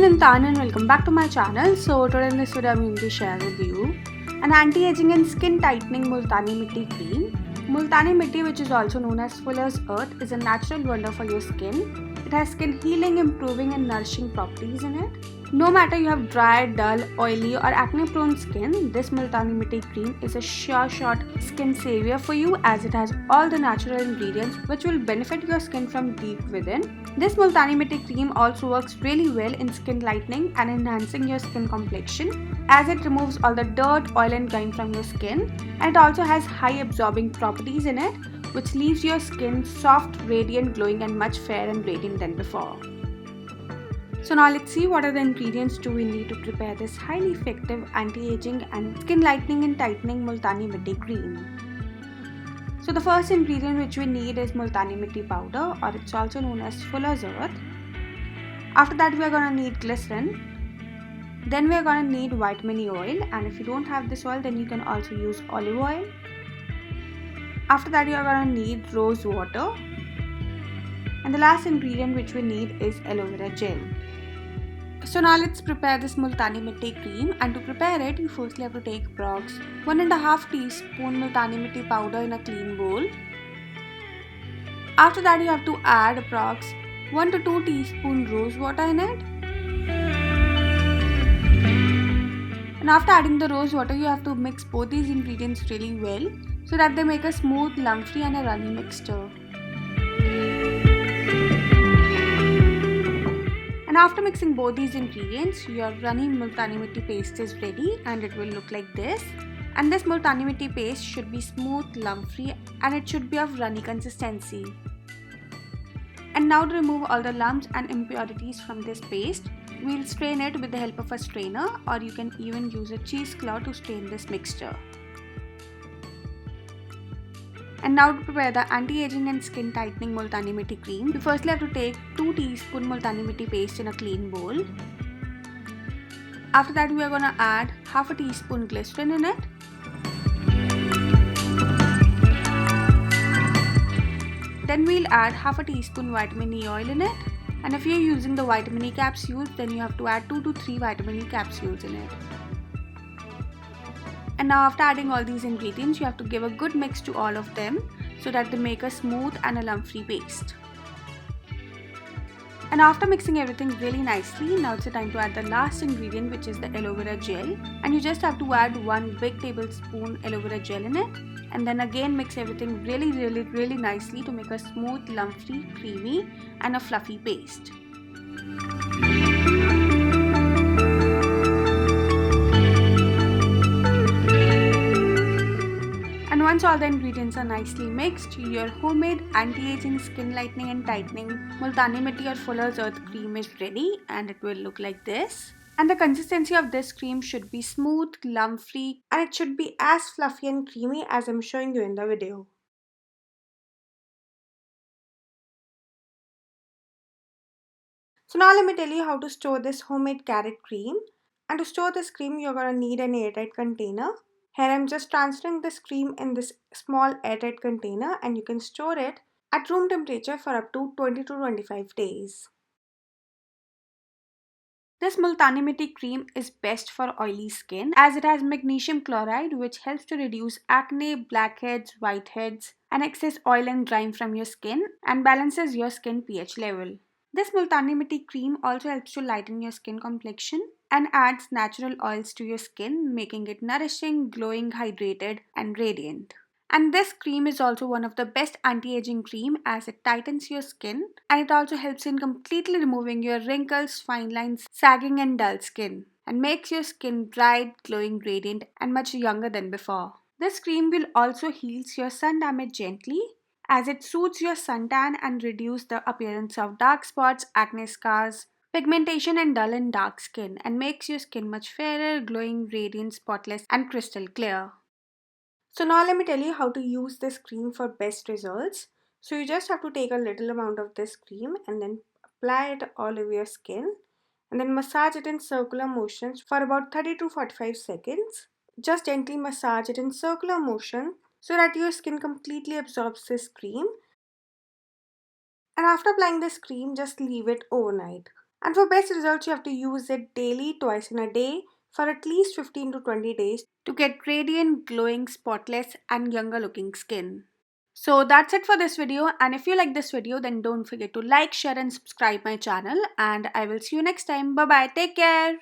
I'm Tanya and welcome back to my channel. So today in this video I'm going to share with you an anti-aging and skin tightening Multani Mitti Cream. Multani Mitti, which is also known as Fuller's Earth, is a natural wonder for your skin. It has skin healing, improving and nourishing properties in it. No matter you have dry, dull, oily or acne prone skin, this Multani Mitti Cream is a sure shot skin savior for you, as it has all the natural ingredients which will benefit your skin from deep within. This Multani Mitti Cream also works really well in skin lightening and enhancing your skin complexion, as it removes all the dirt, oil and grime from your skin, and it also has high absorbing properties in it, which leaves your skin soft, radiant, glowing and much fairer and radiant than before. So now let's see what are the ingredients do we need to prepare this highly effective anti-aging and skin lightening and tightening Multani Mitti Cream. So the first ingredient which we need is Multani Mitti powder, or it's also known as Fuller's Earth. After that we are going to need glycerin. Then we are going to need vitamin oil, and if you don't have this oil then you can also use olive oil. After that you are going to need rose water. And the last ingredient which we need is aloe vera gel. So now let's prepare this Multani Mitti Cream, and to prepare it you firstly have to take approx 1.5 teaspoon Multani Mitti powder in a clean bowl. After that you have to add approx 1 to 2 teaspoon rose water in it. And after adding the rose water you have to mix both these ingredients really well so that they make a smooth, lump-free and a runny mixture. And after mixing both these ingredients, your runny Multani Mitti paste is ready, and it will look like this. And this Multani Mitti paste should be smooth, lump-free, and it should be of runny consistency. And now to remove all the lumps and impurities from this paste, we'll strain it with the help of a strainer, or you can even use a cheesecloth to strain this mixture. And now to prepare the anti-aging and skin tightening Multani Mitti Cream, you firstly have to take 2 teaspoon Multani Mitti paste in a clean bowl. After that we are going to add half a teaspoon glycerin in it. Then we'll add half a teaspoon vitamin E oil in it. And if you're using the vitamin E capsules, then you have to add 2 to 3 vitamin E capsules in it. And now after adding all these ingredients, you have to give a good mix to all of them so that they make a smooth and a lump-free paste. And after mixing everything really nicely, now it's the time to add the last ingredient, which is the aloe vera gel. And you just have to add 1 big tablespoon aloe vera gel in it. And then again mix everything really nicely to make a smooth, lump-free, creamy and a fluffy paste. And once all the ingredients are nicely mixed, your homemade anti-aging, skin lightening and tightening Multani Mitti or Fuller's Earth cream is ready, and it will look like this. And the consistency of this cream should be smooth, lump-free, and it should be as fluffy and creamy as I'm showing you in the video. So now let me tell you how to store this homemade carrot cream. And to store this cream, you're going to need an airtight container. Here I'm just transferring this cream in this small airtight container, and you can store it at room temperature for up to 20 to 25 days. This Multani Mitti cream is best for oily skin, as it has magnesium chloride, which helps to reduce acne, blackheads, whiteheads and excess oil and grime from your skin, and balances your skin pH level. This Multani Mitti cream also helps to lighten your skin complexion and adds natural oils to your skin, making it nourishing, glowing, hydrated and radiant. And this cream is also one of the best anti-aging cream, as it tightens your skin, and it also helps in completely removing your wrinkles, fine lines, sagging and dull skin, and makes your skin bright, glowing, radiant and much younger than before. This cream will also heal your sun damage gently, as it soothes your suntan and reduces the appearance of dark spots, acne scars, pigmentation and dull and dark skin, and makes your skin much fairer, glowing, radiant, spotless and crystal clear. So now let me tell you how to use this cream for best results. So you just have to take a little amount of this cream and then apply it all over your skin, and then massage it in circular motions for about 30 to 45 seconds. Just gently massage it in circular motion so that your skin completely absorbs this cream. And after applying this cream, just leave it overnight. And for best results, you have to use it daily, twice in a day, for at least 15 to 20 days to get radiant, glowing, spotless, and younger looking skin. So that's it for this video, and if you like this video, then don't forget to like, share and subscribe my channel, and I will see you next time. Bye bye, take care.